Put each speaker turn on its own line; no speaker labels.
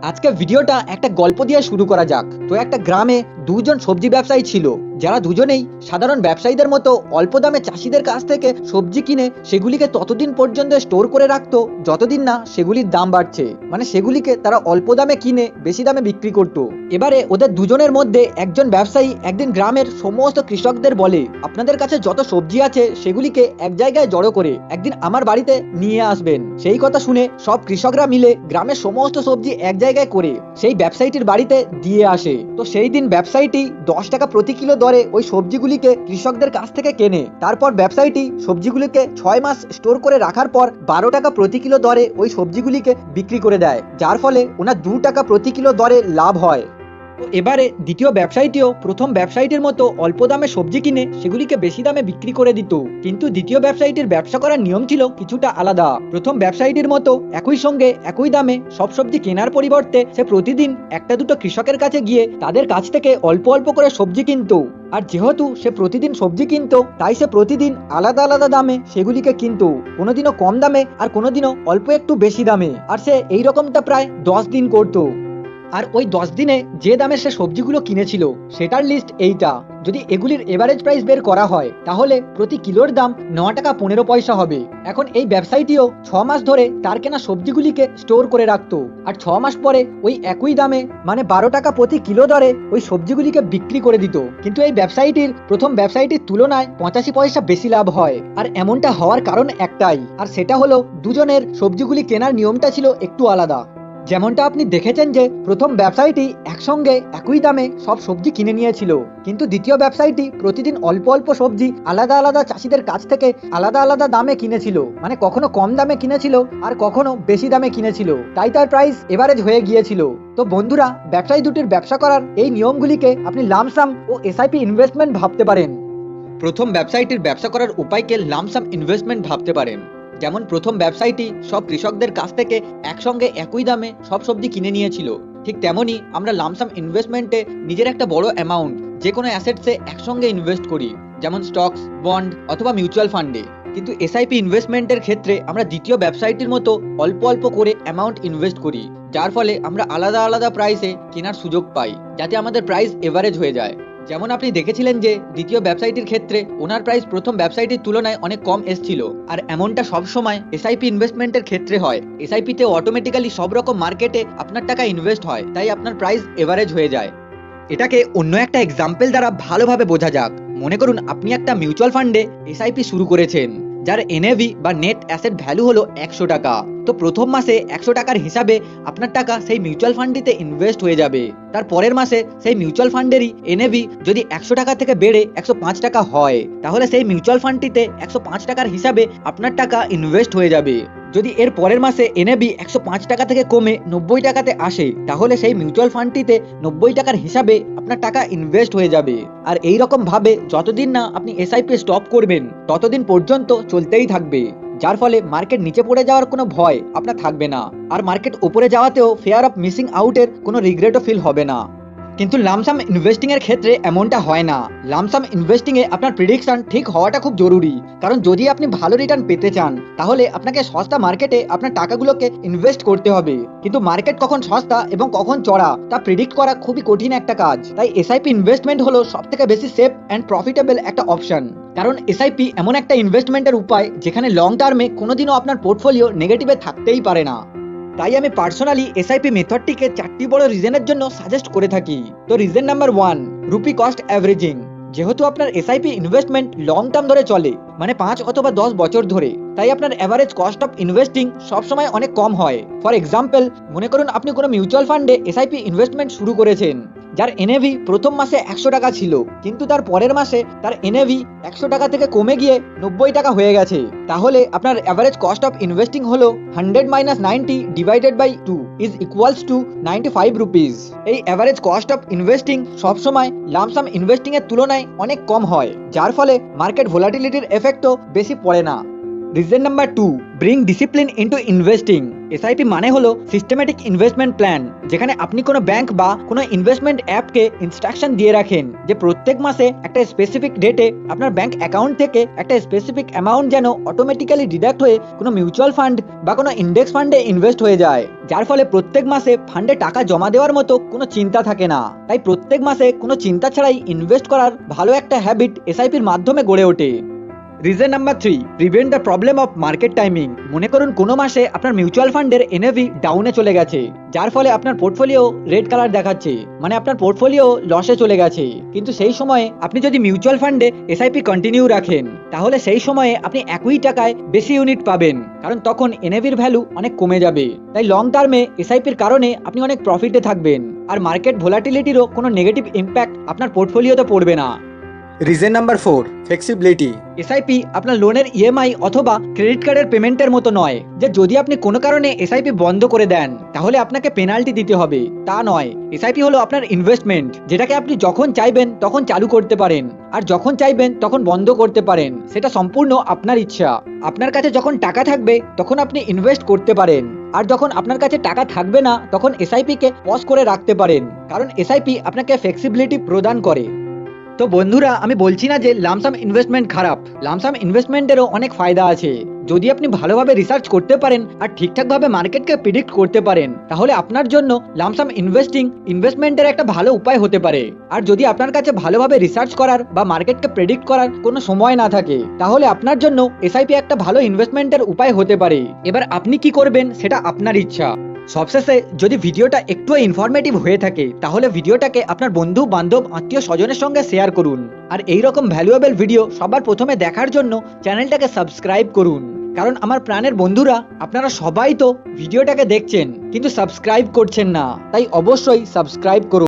আজকে ভিডিওটা একটা গল্প দিয়ে শুরু করা যাক। তো একটা গ্রামে দুজন সবজি ব্যবসায়ী ছিল, যারা দুজনেই সাধারণ ব্যবসায়ীদের মতো অল্প দামে চাষিদের কাছ থেকে সবজি কিনে সেগুলিকে ততদিন পর্যন্ত স্টোর করে রাখতো যতদিন না সেগুলির দাম বাড়ছে। মানে সেগুলিকে তারা অল্প দামে কিনে বেশি দামে বিক্রি করতো। এবারে ওদের দুজনের মধ্যে একজন ব্যবসায়ী একদিন গ্রামের সমস্ত কৃষকদের বলে, আপনাদের কাছে যত সবজি আছে সেগুলিকে এক জায়গায় জড়ো করে একদিন আমার বাড়িতে নিয়ে আসবেন। সেই কথা শুনে সব কৃষকরা মিলে গ্রামের সমস্ত সবজি এক জায়গায় করে সেই ব্যবসায়ীটির বাড়িতে দিয়ে আসে। তো সেই দিন ব্যবসায়ীটি 10 টাকা প্রতি কিলো দরে ওই সবজিগুলিকে কৃষকদের কাছ থেকে কেনে। তারপর ব্যবসায়ীটি সবজিগুলিকে 6 মাস স্টোর করে রাখার পর 12 টাকা প্রতি কিলো দরে ওই সবজিগুলিকে বিক্রি করে দেয়, যার ফলে ওনার 2 টাকা প্রতি কিলো দরে লাভ হয়। তো এবারে দ্বিতীয় ব্যবসায়ীটিও প্রথম ব্যবসায়ীটির মতো অল্প দামে সবজি কিনে সেগুলিকে বেশি দামে বিক্রি করে দিত। কিন্তু দ্বিতীয় ব্যবসায়ীটির ব্যবসা করার নিয়ম ছিল কিছুটা আলাদা। প্রথম ব্যবসায়ীটির মতো একই সঙ্গে একই দামে সব সবজি কেনার পরিবর্তে সে প্রতিদিন একটা দুটো কৃষকের কাছে গিয়ে তাদের কাছ থেকে অল্প অল্প করে সবজি কিনতো। আর যেহেতু সে প্রতিদিন সবজি কিনতো, তাই সে প্রতিদিন আলাদা আলাদা দামে সেগুলিকে কিনতো, কোনোদিনও কম দামে আর কোনোদিনও অল্প একটু বেশি দামে। আর সে এই রকমটা প্রায় 10 দিন করতো। আর ওই 10 দিনে যে দামে সে সবজিগুলো কিনেছিল সেটার লিস্ট এইটা। যদি এগুলির এভারেজ প্রাইস বের করা হয় তাহলে প্রতি কিলোর দাম 9 টাকা 15 পয়সা হবে। এখন এই ব্যবসায়ীটিও 6 মাস ধরে তার কেনা সবজিগুলিকে স্টোর করে রাখতো, আর 6 মাস পরে ওই একই দামে মানে 12 টাকা প্রতি কিলো দরে ওই সবজিগুলিকে বিক্রি করে দিত। কিন্তু এই ব্যবসায়ীটির প্রথম ব্যবসায়ীটির তুলনায় 85 পয়সা বেশি লাভ হয়। আর এমনটা হওয়ার কারণ একটাই, আর সেটা হলো দুজনের সবজিগুলি কেনার নিয়মটা ছিল একটু আলাদা। যেমনটা আপনি দেখেছেন যে প্রথম ব্যবসায়ীটি একসঙ্গে একই দামে সব সবজি কিনে নিয়েছিল, কিন্তু দ্বিতীয় ব্যবসায়ীটি প্রতিদিন অল্প অল্প সবজি আলাদা আলাদা চাষিদের কাছ থেকে আলাদা আলাদা দামে কিনেছিল। মানে কখনো কম দামে কিনেছিল আর কখনো বেশি দামে কিনেছিল, তাই তার প্রাইস এভারেজ হয়ে গিয়েছিল। তো বন্ধুরা, ব্যবসায়ী দুটির ব্যবসা করার এই নিয়মগুলিকে আপনি লামসাম ও এসআইপি ইনভেস্টমেন্ট ভাবতে পারেন। প্রথম ব্যবসায়ীটির ব্যবসা করার উপায়কে লামসাম ইনভেস্টমেন্ট ভাবতে পারেন। যেমন প্রথম ব্যবসায়ীটি সব কৃষকদের কাছ থেকে একসঙ্গে একই দামে সব সবজি কিনে নিয়েছিল, ঠিক তেমনই আমরা লামসাম ইনভেস্টমেন্টে নিজের একটা বড় অ্যামাউন্ট যে কোনো অ্যাসেটসে একসঙ্গে ইনভেস্ট করি, যেমন স্টকস, বন্ড অথবা মিউচুয়াল ফান্ডে। কিন্তু এসআইপি ইনভেস্টমেন্টের ক্ষেত্রে আমরা দ্বিতীয় ব্যবসায়ীটির মতো অল্প অল্প করে অ্যামাউন্ট ইনভেস্ট করি, যার ফলে আমরা আলাদা আলাদা প্রাইসে কেনার সুযোগ পাই, যাতে আমাদের প্রাইস এভারেজ হয়ে যায়। যেমন আপনি দেখেছিলেন যে দ্বিতীয় ব্যবসায়ীটির ক্ষেত্রে ওনার প্রাইস প্রথম ব্যবসায়ীটির তুলনায় অনেক কম এসেছিল। আর এমনটা সবসময় এসআইপি ইনভেস্টমেন্টের ক্ষেত্রে হয়। এসআইপিতে অটোমেটিক্যালি সব রকম মার্কেটে আপনার টাকা ইনভেস্ট হয়, তাই আপনার প্রাইস এভারেজ হয়ে যায়। এটাকে অন্য একটা এক্সাম্পল দ্বারা ভালোভাবে বোঝা যাক। মনে করুন আপনি একটা মিউচুয়াল ফান্ডে এসআইপি শুরু করেছেন, যার এনএভি বা নেট অ্যাসেট ভ্যালু হলো 100 টাকা। তো প্রথম মাসে 100 টাকার হিসাবে আপনার টাকা সেই মিউচুয়াল ফান্ডটিতে ইনভেস্ট হয়ে যাবে। তার পরের মাসে সেই মিউচুয়াল ফান্ডেরই এনএভি যদি 100 টাকা থেকে বেড়ে 105 টাকা হয়, তাহলে সেই মিউচুয়াল ফান্ডটিতে 105 টাকার হিসাবে আপনার টাকা ইনভেস্ট হয়ে যাবে। যদি এর পরের মাসে এনএভি 105 টাকা থেকে কমে 90 টাকাতে আসে, তাহলে সেই মিউচুয়াল ফান্ডটিতে 90 টাকার হিসাবে আপনার টাকা ইনভেস্ট হয়ে যাবে। আর এই রকম ভাবে যতদিন না আপনি এসআইপি স্টপ করবেন ততদিন পর্যন্ত চলতেই থাকবে, যার ফলে মার্কেট নিচে পড়ে যাওয়ার কোনো ভয় আপনার থাকবে না, আর মার্কেট উপরে যাওয়াতেও ফিয়ার অফ মিসিং আউটের কোনো রিগ্রেটও ফিল হবে না। কিন্তু লামসাম ইনভেস্টিং এর ক্ষেত্রে এমনটা হয় না। লামসাম ইনভেস্টিং এ আপনার প্রেডিকশন ঠিক হওয়াটা খুব জরুরি, কারণ যদি আপনি ভালো রিটার্ন পেতে চান তাহলে আপনাকে সস্তা মার্কেটে আপনার টাকাগুলোকে ইনভেস্ট করতে হবে। কিন্তু মার্কেট কখন সস্তা এবং কখন চড়া তা প্রেডিক্ট করা খুবই কঠিন একটা কাজ। তাই এসআইপি ইনভেস্টমেন্ট হলো সবথেকে বেশি সেফ অ্যান্ড প্রফিটেবল একটা অপশন। কারণ এসআইপি এমন একটা ইনভেস্টমেন্টের উপায় যেখানে লং টার্মে কোনোদিনও আপনার পোর্টফোলিও নেগেটিভে থাকতেই পারে না। তাই আমি পার্সোনালি এসআইপি মেথডটিকে 4টি বড় রিজনের জন্য সাজেস্ট করে থাকি। তো reason number 1, rupee cost averaging. যেহেতু আপনার এসআইপি ইনভেস্টমেন্ট লং টার্ম ধরে চলে, মানে 5 অথবা 10 বছর ধরে, তাই আপনার এভারেজ কস্ট অফ ইনভেস্টিং সবসময় অনেক কম হয়। ফর এক্সাম্পল, মনে করুন আপনি কোনো মিউচুয়াল ফান্ডে এসআইপি ইনভেস্টমেন্ট শুরু করেছেন, যার এনএভি প্রথম মাসে 100 টাকা ছিল, কিন্তু তার পরের মাসে তার এনএভি 100 টাকা থেকে কমে গিয়ে 90 টাকা হয়ে গেছে। তাহলে আপনার এভারেজ কস্ট অফ ইনভেস্টিং হলো 100 - 90 divided by 2 is equals to 95 rupees. এই এভারেজ কস্ট অফ ইনভেস্টিং সবসময় লামসাম ইনভেস্টিং এর তুলনায় অনেক কম হয়, যার ফলে মার্কেট ভোলাটিলিটির এফেক্টও বেশি পড়ে না। Reason number 2, bring discipline into investing. SIP মানে হলো সিস্টেমেটিক ইনভেস্টমেন্ট প্ল্যান, যেখানে আপনি কোনো ব্যাংক বা কোনো ইনভেস্টমেন্ট অ্যাপকে ইনস্ট্রাকশন দিয়ে রাখেন যে প্রত্যেক মাসে একটা স্পেসিফিক ডেটে আপনার ব্যাংক অ্যাকাউন্ট থেকে একটা স্পেসিফিক অ্যামাউন্ট যেন অটোমেটিক্যালি ডিডাক্ট হয়ে কোনো মিউচুয়াল ফান্ড বা কোনো ইন্ডেক্স ফান্ডে ইনভেস্ট হয়ে যায়, যার ফলে প্রত্যেক মাসে ফান্ডে টাকা জমা দেওয়ার মতো কোনো চিন্তা থাকে না। তাই প্রত্যেক মাসে কোনো চিন্তা ছাড়াই ইনভেস্ট করার ভালো একটা হ্যাবিট এসআইপির মাধ্যমে গড়ে ওঠে। Reason number 3, prevent the problem of market timing. মনে করুন কোনো মাসে আপনার মিউচুয়াল ফান্ডের এনএভি ডাউনে চলে গেছে, যার ফলে আপনার পোর্টফোলিও রেড কালার দেখাচ্ছে, মানে আপনার পোর্টফোলিও লসে চলে গেছে। কিন্তু সেই সময়ে আপনি যদি মিউচুয়াল ফান্ডে এসআইপি কন্টিনিউ রাখেন, তাহলে সেই সময়ে আপনি একই টাকায় বেশি ইউনিট পাবেন, কারণ তখন এনএভির ভ্যালু অনেক কমে যাবে। তাই লং টার্মে এসআইপির কারণে আপনি অনেক প্রফিটে থাকবেন, আর মার্কেট ভোলাটিলিটিরও কোনো নেগেটিভ ইম্প্যাক্ট আপনার পোর্টফোলিওতে পড়বে না।
Reason number 4, flexibility.
এসআইপি আপনার লোনের ইএমআই অথবা ক্রেডিট কার্ডের পেমেন্টের মতো নয় যে যদি আপনি কোনো কারণে এসআইপি বন্ধ করে দেন তাহলে আপনাকে পেনাল্টি দিতে হবে, তা নয়। এসআইপি হলো আপনার ইনভেস্টমেন্ট, যেটাকে আপনি যখন চাইবেন তখন চালু করতে পারেন, আর যখন চাইবেন তখন বন্ধ করতে পারেন। সেটা সম্পূর্ণ আপনার ইচ্ছা। আপনার কাছে যখন টাকা থাকবে তখন আপনি ইনভেস্ট করতে পারেন, আর যখন আপনার কাছে টাকা থাকবে না তখন এসআইপি কে পজ করে রাখতে পারেন, কারণ এসআইপি আপনাকে ফ্লেক্সিবিলিটি প্রদান করে। তো বন্ধুরা, আমি বলছি না যে লামসাম ইনভেস্টমেন্ট খারাপ, লামসাম ইনভেস্টমেন্টেরও অনেক ফায়দা আছে। যদি আপনি ভালোভাবে রিসার্চ করতে পারেন আর ঠিকঠাকভাবে মার্কেটকে প্রেডিক্ট করতে পারেন, তাহলে আপনার জন্য লামসাম ইনভেস্টমেন্টের একটা ভালো উপায় হতে পারে। আর যদি আপনার কাছে ভালোভাবে রিসার্চ করার বা মার্কেটকে প্রেডিক্ট করার কোনো সময় না থাকে, তাহলে আপনার জন্য এসআইপি একটা ভালো ইনভেস্টমেন্টের উপায় হতে পারে। এবার আপনি কি করবেন সেটা আপনার ইচ্ছা। সবশেষে, যদি ভিডিওটা একটু ইনফরমেটিভ হয়ে থাকে তাহলে ভিডিওটাকে আপনার বন্ধু বান্ধব আত্মীয় স্বজনের সঙ্গে শেয়ার করুন, আর এইরকম ভ্যালুয়েবল ভিডিও সবার প্রথমে দেখার জন্য চ্যানেলটাকে সাবস্ক্রাইব করুন। কারণ আমার প্রাণের বন্ধুরা, আপনারা সবাই তো ভিডিওটাকে দেখছেন কিন্তু সাবস্ক্রাইব করছেন না, তাই অবশ্যই সাবস্ক্রাইব করুন।